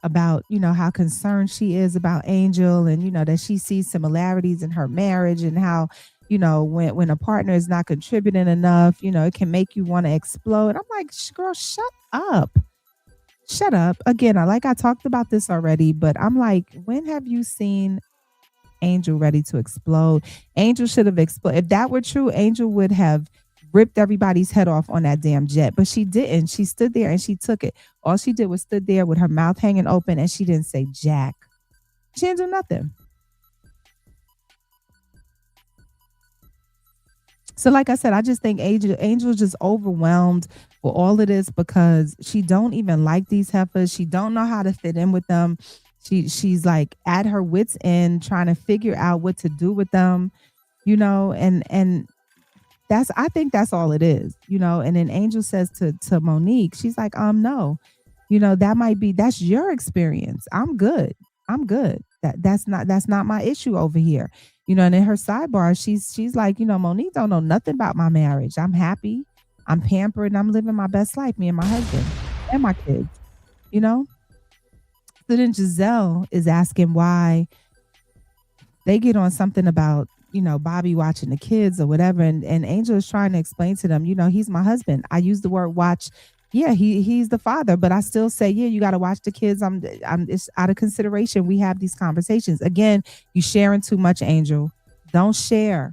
about, how concerned she is about Angel, and that she sees similarities in her marriage, and how, when a partner is not contributing enough, it can make you want to explode. I'm like, girl, shut up. Shut up. Again, I talked about this already, but I'm like, when have you seen Angel ready to explode? Angel should have exploded. If that were true, Angel would have ripped everybody's head off on that damn jet. But she didn't. She stood there and she took it. All she did was stood there with her mouth hanging open, and she didn't say jack. She didn't do nothing. So, like I said, I just think Angel's just overwhelmed with all of this because she don't even like these heifers. She don't know how to fit in with them. She's like at her wits end trying to figure out what to do with them, and that's, I think that's all it is, And then Angel says to Monique, she's like, no, that's your experience. I'm good. I'm good. That's not my issue over here. And in her sidebar, she's like, Monique don't know nothing about my marriage. I'm happy. I'm pampered, and I'm living my best life, me and my husband and my kids, you know? So then Giselle is asking why they get on something about, Bobby watching the kids or whatever. And Angel is trying to explain to them, he's my husband. I use the word watch. Yeah, he's the father, but I still say, yeah, you got to watch the kids. It's out of consideration. We have these conversations. Again, you sharing too much, Angel. Don't share.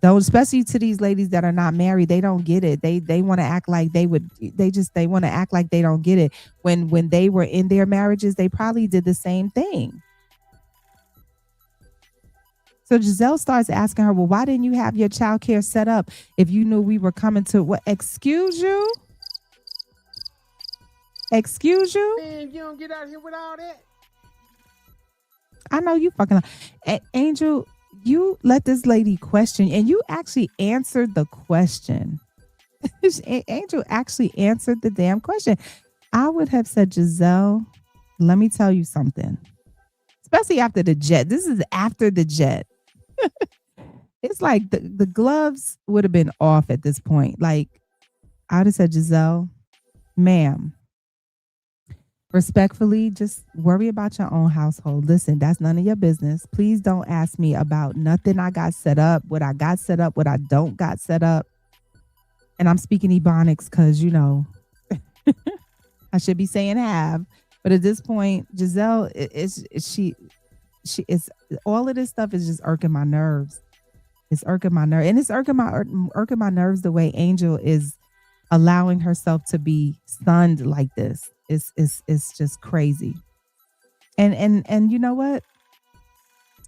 Don't, especially to these ladies that are not married. They don't get it. They want to act like they want to act like they don't get it. When they were in their marriages, they probably did the same thing. So Giselle starts asking her, well, why didn't you have your child care set up if you knew we were coming to what? Excuse you? Excuse you? Man, you don't get out here with all that. I know you fucking Angel, you let this lady question, and you actually answered the question. Angel actually answered the damn question. I would have said, Giselle, let me tell you something. Especially after the jet. This is after the jet. It's like the gloves would have been off at this point. Like, I would have said, Giselle, ma'am, respectfully, just worry about your own household. Listen, that's none of your business. Please don't ask me about nothing I got set up, what I got set up, what I don't got set up. And I'm speaking Ebonics because, I should be saying have. But at this point, Giselle, she is, all of this stuff is just irking my nerves. It's irking my nerve, and it's irking my nerves the way Angel is allowing herself to be stunned like this. It's just crazy. And you know what?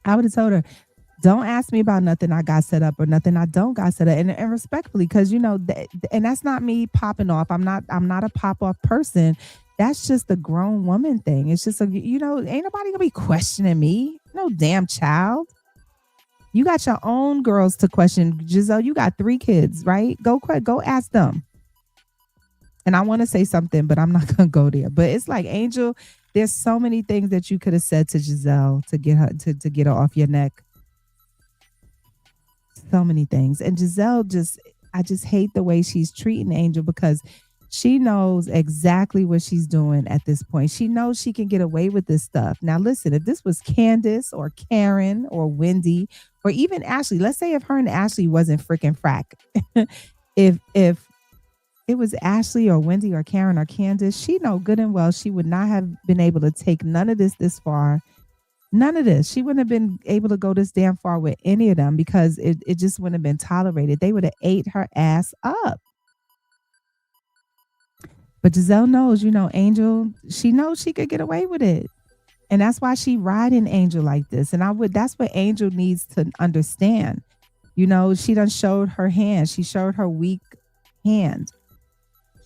I would have told her, don't ask me about nothing I got set up or nothing I don't got set up, and respectfully, because and that's not me popping off. I'm not a pop off person. That's just a grown woman thing. It's just ain't nobody gonna be questioning me. No damn child. You got your own girls to question. Giselle, you got 3 kids, right? Go ask them. And I want to say something, but I'm not going to go there. But it's like, Angel, there's so many things that you could have said to Giselle to get her to get her off your neck. So many things. And Giselle I just hate the way she's treating Angel, because she knows exactly what she's doing at this point. She knows she can get away with this stuff. Now, listen, if this was Candace or Karen or Wendy or even Ashley, let's say if her and Ashley wasn't freaking frack. if it was Ashley or Wendy or Karen or Candace, she know good and well she would not have been able to take none of this far. None of this. She wouldn't have been able to go this damn far with any of them, because it just wouldn't have been tolerated. They would have ate her ass up. But Giselle knows, Angel, she knows she could get away with it. And that's why she riding Angel like this. And that's what Angel needs to understand. She done showed her hand. She showed her weak hand.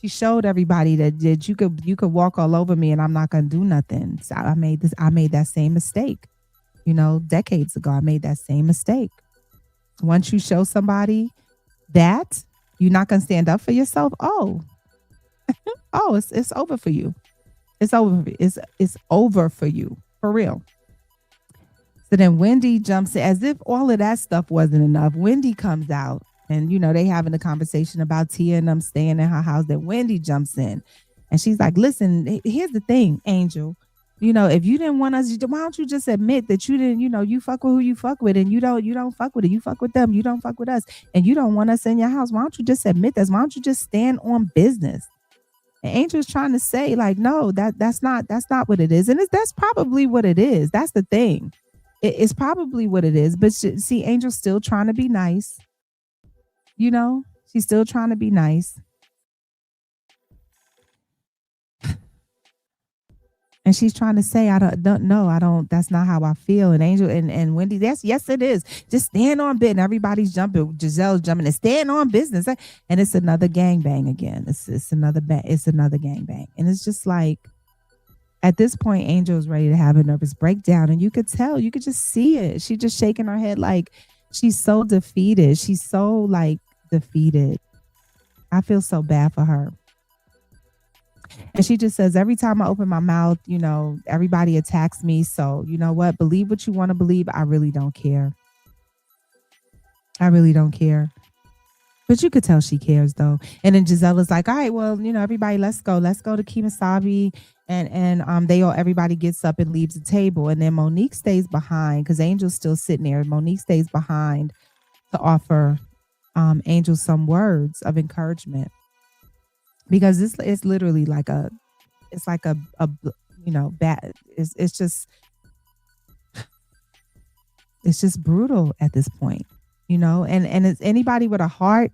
She showed everybody that you could walk all over me and I'm not gonna do nothing. So I made that same mistake. Decades ago, I made that same mistake. Once you show somebody that you're not gonna stand up for yourself, it's over for you. It's over. It's over for you, for real. So then Wendy jumps in, as if all of that stuff wasn't enough. Wendy comes out and, they having a conversation about Tia and them staying in her house. Then Wendy jumps in and she's like, listen, here's the thing, Angel. If you didn't want us, why don't you just admit that you didn't, you fuck with who you fuck with and you don't fuck with it. You fuck with them. You don't fuck with us. And you don't want us in your house. Why don't you just admit this? Why don't you just stand on business? And Angel's trying to say, like, no, that's not what it is. And that's probably what it is. That's the thing. It's probably what it is. But see, Angel's still trying to be nice. She's still trying to be nice. And she's trying to say, I don't know. I don't, that's not how I feel. And Angel and Wendy, yes, it is. Just stand on business. Everybody's jumping. Giselle's jumping and stand on business. And it's another gangbang again. It's another gangbang. And it's just like, at this point, Angel's ready to have a nervous breakdown. And you could tell, you could just see it. She just shaking her head like she's so defeated. She's so like defeated. I feel so bad for her. And she just says, every time I open my mouth, everybody attacks me. So, you know what? Believe what you want to believe. I really don't care. I really don't care. But you could tell she cares, though. And then Giselle is like, all right, well, everybody, let's go. Let's go to Kemosabe. And everybody gets up and leaves the table. And then Monique stays behind because Angel's still sitting there. Monique stays behind to offer Angel some words of encouragement. Because it's literally like bad. It's just brutal at this point, and it's anybody with a heart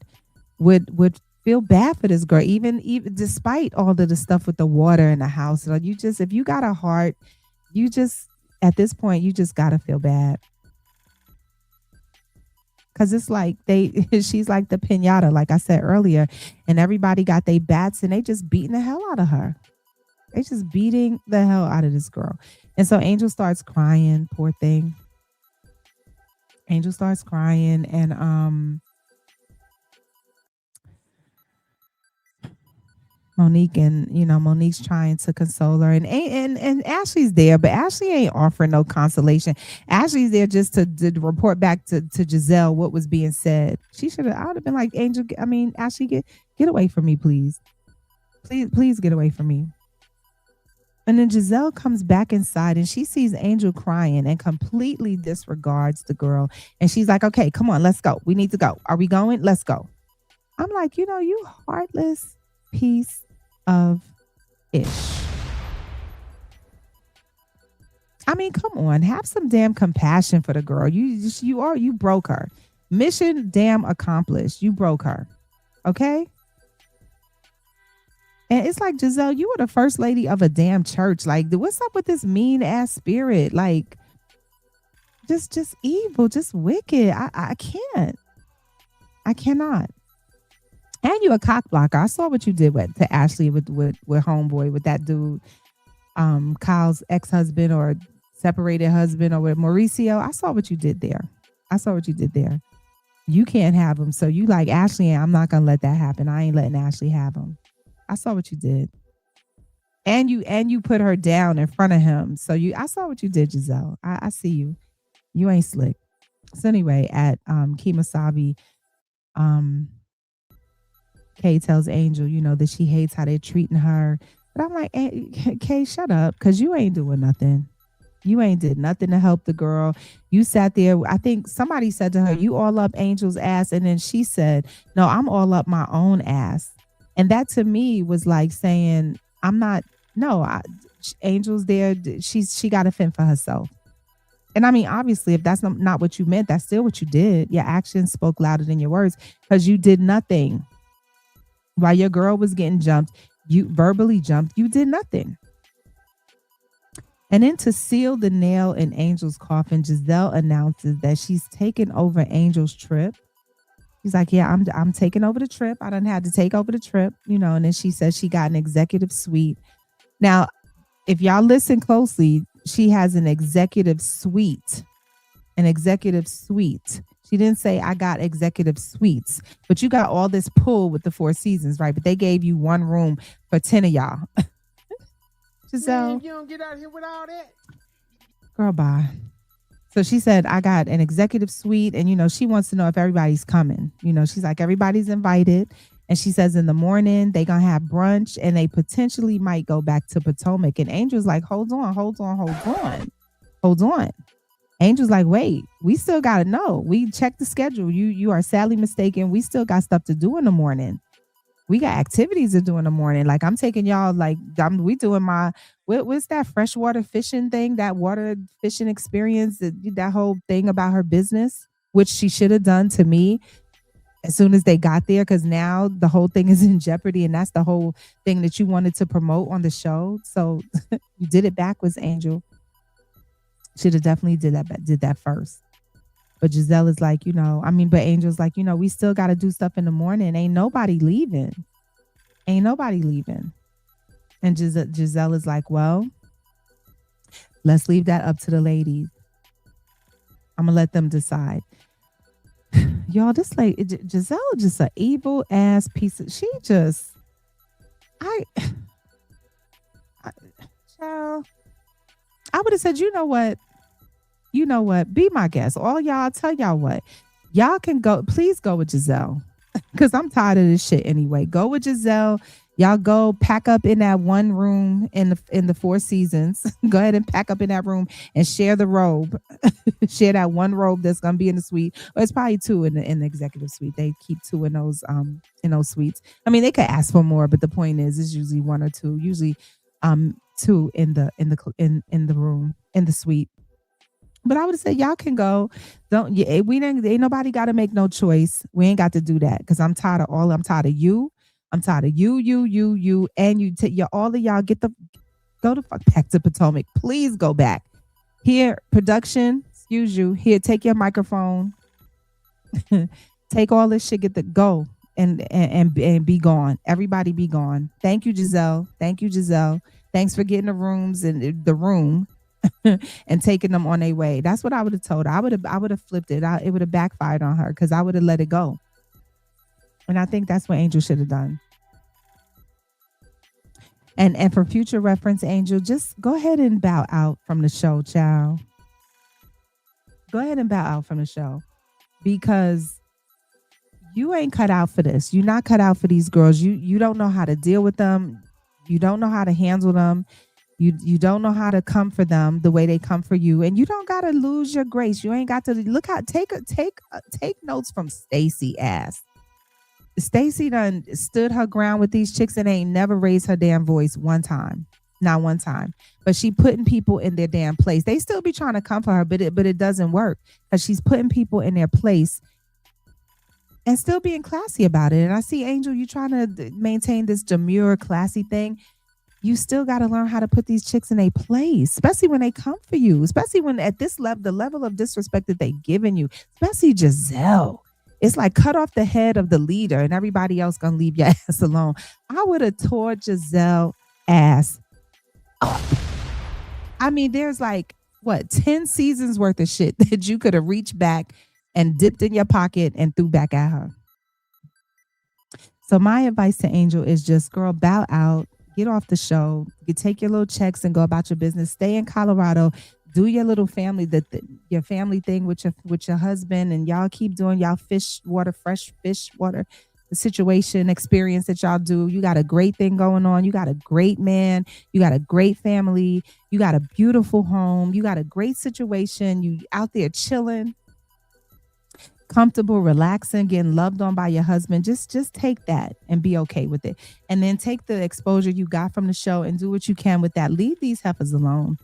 would feel bad for this girl, even despite all of the stuff with the water in the house. Like if you got a heart, at this point, you just gotta feel bad. Cause it's like she's like the pinata, like I said earlier, and everybody got their bats and they just beating the hell out of her. They just beating the hell out of this girl. And so Angel starts crying, poor thing. Angel starts crying and Monique's trying to console her, and Ashley's there, but Ashley ain't offering no consolation. Ashley's there just to report back to Giselle what was being said. I would have been like, Ashley, get away from me, please. Please get away from me. And then Giselle comes back inside and she sees Angel crying and completely disregards the girl. And she's like, okay, come on, let's go. We need to go. Are we going? Let's go. I'm like, you heartless piece of ish. I mean, come on, have some damn compassion for the girl. You broke her. Mission damn accomplished. You broke her. Okay? And it's like, Giselle, you were the first lady of a damn church. Like, what's up with this mean ass spirit? Like, just evil, just wicked. I can't. I cannot. And you a cock blocker. I saw what you did to Ashley with homeboy, with that dude, Kyle's ex-husband or separated husband, or with Mauricio. I saw what you did there. You can't have him. So you like Ashley, and I'm not gonna let that happen. I ain't letting Ashley have him. I saw what you did. And you put her down in front of him. So I saw what you did, Giselle. I see you. You ain't slick. So anyway, at Kemosabe, Kay tells Angel, that she hates how they're treating her. But I'm like, Kay, shut up, because you ain't doing nothing. You ain't did nothing to help the girl. You sat there. I think somebody said to her, you all up Angel's ass. And then she said, no, I'm all up my own ass. And that to me was like saying, Angel's there. She got to fend for herself. And I mean, obviously, if that's not what you meant, that's still what you did. Your actions spoke louder than your words, because you did nothing. While your girl was getting jumped, you verbally jumped, you did nothing. And then to seal the nail in Angel's coffin, Giselle announces that she's taken over Angel's trip. She's like, yeah, I'm taking over the trip. I done had to take over the trip, and then she says she got an executive suite. Now, if y'all listen closely, she has an executive suite. She didn't say I got executive suites, but you got all this pull with the Four Seasons, right? But they gave you one room for 10 of y'all. Giselle. Man, you don't get out here with all that. Girl, bye. So she said, I got an executive suite, and she wants to know if everybody's coming. She's like, everybody's invited. And she says in the morning they gonna have brunch and they potentially might go back to Potomac. And Angel's like, hold on, hold on, hold on, hold on. Angel's like, wait, we still gotta know. We checked the schedule. You are sadly mistaken. We still got stuff to do in the morning. We got activities to do in the morning. Like I'm taking y'all, like we doing what's that freshwater fishing thing, that water fishing experience, that whole thing about her business, which she should have done to me as soon as they got there, because now the whole thing is in jeopardy, and that's the whole thing that you wanted to promote on the show. So you did it backwards, Angel. Should have definitely did that first. But Giselle is like, but Angel's like, we still got to do stuff in the morning. Ain't nobody leaving. Ain't nobody leaving. And Giselle is like, well, let's leave that up to the ladies. I'm going to let them decide. Y'all, this lady, Giselle, just an evil ass piece of, she just, I child, I would have said, be my guest. All y'all, I'll tell y'all what. Y'all can go, please go with Giselle. Because I'm tired of this shit anyway. Go with Giselle. Y'all go pack up in that one room in the Four Seasons. Go ahead and pack up in that room and share the robe. Share that one robe that's gonna be in the suite. Or it's probably two in the executive suite. They keep two in those suites. I mean, they could ask for more, but the point is, it's usually one or two. Usually, two in the room in the suite. But I would say y'all can go. Don't yeah, we didn't ain't nobody gotta make no choice. We ain't got to do that because I'm tired of you. I'm tired of you, and all of y'all get the go to fuck back to Potomac. Please go back. Here, production, excuse you. Here, take your microphone. Take all this shit, get the go and be gone. Everybody be gone. Thank you, Giselle. Thank you, Giselle. Thanks for getting the rooms in the room and taking them on their way. That's what I would have told her. I would have flipped it. It would have backfired on her because I would have let it go. And I think that's what Angel should have done. And for future reference, Angel, just go ahead and bow out from the show, child. Go ahead and bow out from the show because you ain't cut out for this. You're not cut out for these girls. You don't know how to deal with them. You don't know how to handle them. You don't know how to come for them the way they come for you, and you don't gotta lose your grace. You ain't got to look how take notes from Stacy ass. Stacy done stood her ground with these chicks and ain't never raised her damn voice one time. Not one time. But she putting people in their damn place. They still be trying to come for her, but it doesn't work. Because she's putting people in their place and still being classy about it. And I see, Angel, you trying to maintain this demure, classy thing. You still got to learn how to put these chicks in a place, especially when they come for you, especially when at this level, the level of disrespect that they giving you, especially Giselle. It's like cut off the head of the leader and everybody else gonna leave your ass alone. I would have tore Giselle ass up. I mean, there's like what 10 seasons worth of shit that you could have reached back and dipped in your pocket and threw back at her. So my advice to Angel is just girl, bow out, get off the show, you take your little checks and go about your business. Stay in Colorado, do your little family your family thing with your husband, and y'all keep doing y'all fresh fish water, the situation experience that y'all do. You got a great thing going on. You got a great man. You got a great family. You got a beautiful home. You got a great situation. You out there chilling, comfortable, relaxing, getting loved on by your husband. Just take that and be okay with it. And then take the exposure you got from the show and do what you can with that. Leave these heifers alone.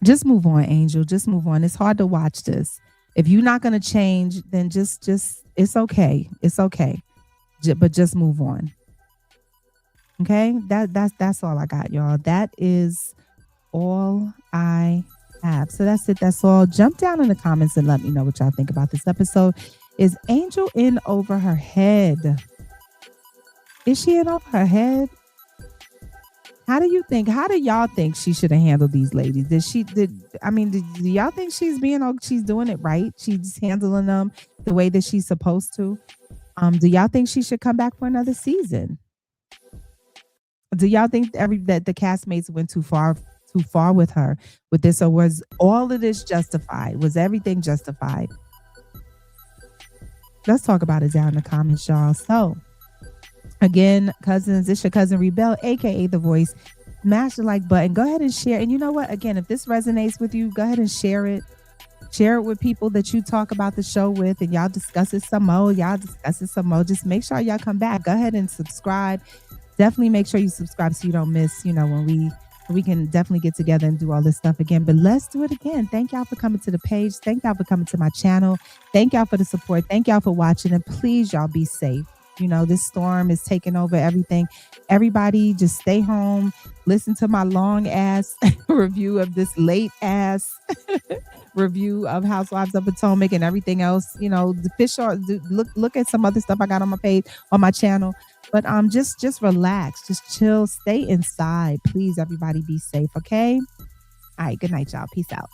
Just move on, Angel. Just move on. It's hard to watch this. If you're not going to change, then just it's okay. It's okay. But just move on. Okay? That's all I got, y'all. That is all I have. So that's it. That's all. Jump down in the comments and let me know what y'all think about this episode. Is Angel in over her head? Is she in over her head? How do y'all think she should have handled these ladies? Do y'all think she's doing it right? She's handling them the way that she's supposed to. Do y'all think she should come back for another season? Do y'all think that the castmates went too too far with her with this, or was all of this justified? Was everything justified? Let's talk about it down in the comments, y'all. So, again, cousins, it's your cousin Reebell, aka The Voice. Smash the like button. Go ahead and share. And you know what? Again, if this resonates with you, go ahead and share it. Share it with people that you talk about the show with, and y'all discuss it some more. Y'all discuss it some more. Just make sure y'all come back. Go ahead and subscribe. Definitely make sure you subscribe so you don't miss, when we can definitely get together and do all this stuff again. But let's do it again. Thank y'all for coming to the page. Thank y'all for coming to my channel. Thank y'all for the support. Thank y'all for watching. And please, y'all, be safe. This storm is taking over everything. Everybody just stay home. Listen to my long ass review of this late ass review of Housewives of Potomac and everything else. The fish are look at some other stuff I got on my page, on my channel. But just relax, just chill, stay inside. Please, everybody be safe, okay? All right, good night, y'all. Peace out.